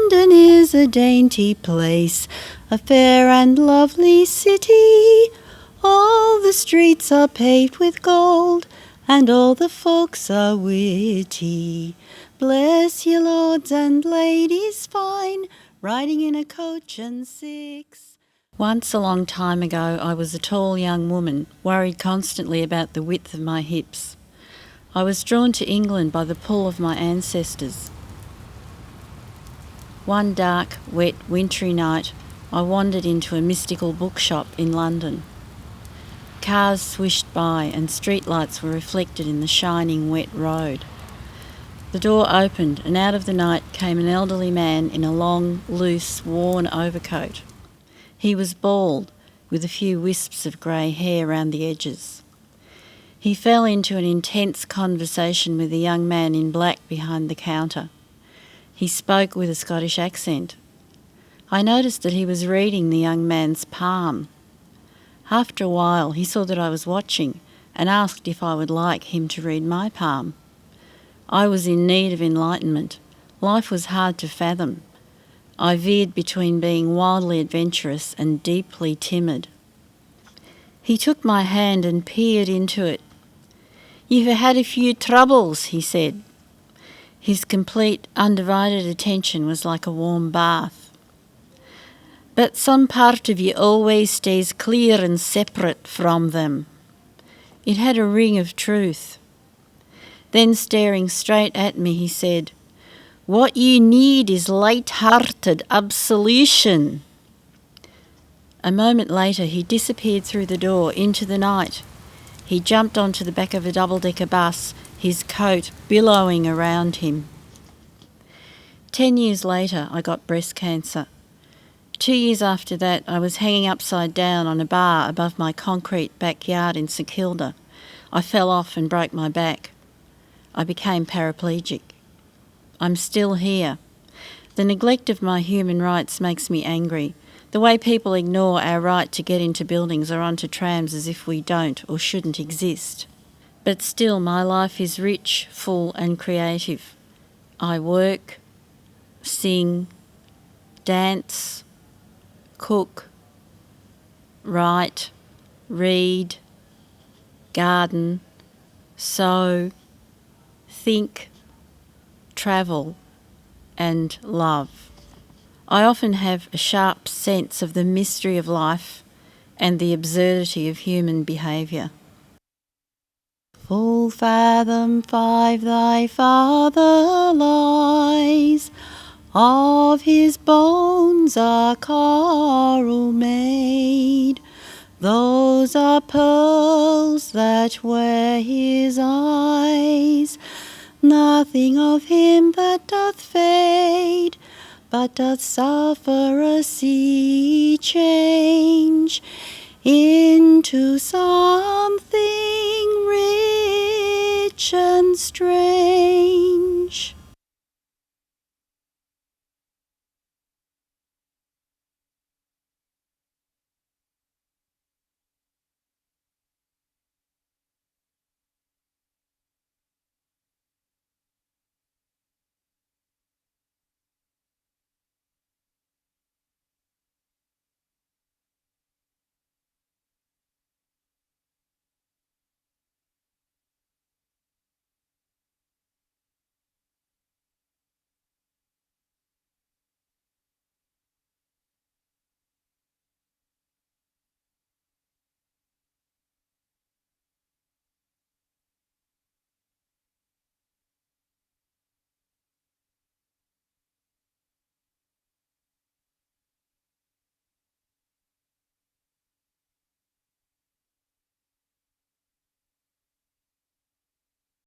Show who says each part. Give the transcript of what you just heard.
Speaker 1: London is a dainty place, a fair and lovely city. All the streets are paved with gold, and all the folks are witty. Bless you, lords and ladies fine, riding in a coach and six. Once a long time ago, I was a tall young woman, worried constantly about the width of my hips. I was drawn to England by the pull of my ancestors. One dark, wet, wintry night, I wandered into a mystical bookshop in London. Cars swished by and streetlights were reflected in the shining, wet road. The door opened and out of the night came an elderly man in a long, loose, worn overcoat. He was bald, with a few wisps of grey hair round the edges. He fell into an intense conversation with a young man in black behind the counter. He spoke with a Scottish accent. I noticed that he was reading the young man's palm. After a while, he saw that I was watching and asked if I would like him to read my palm. I was in need of enlightenment. Life was hard to fathom. I veered between being wildly adventurous and deeply timid. He took my hand and peered into it. "You've had a few troubles," he said. His complete, undivided attention was like a warm bath. "But some part of you always stays clear and separate from them." It had a ring of truth. Then, staring straight at me, he said, "What you need is light-hearted absolution." A moment later, he disappeared through the door into the night. He jumped onto the back of a double-decker bus, his coat billowing around him. 10 years later, I got breast cancer. 2 years after that, I was hanging upside down on a bar above my concrete backyard in St Kilda. I fell off and broke my back. I became paraplegic. I'm still here. The neglect of my human rights makes me angry. The way people ignore our right to get into buildings or onto trams as if we don't or shouldn't exist. But still, my life is rich, full and creative. I work, sing, dance, cook, write, read, garden, sew, think, travel and love. I often have a sharp sense of the mystery of life and the absurdity of human behaviour. Full fathom 5 thy father lies, of his bones are coral made. Those are pearls that wear his eyes. Nothing of him that doth fade, but doth suffer a sea change into something rich and strange.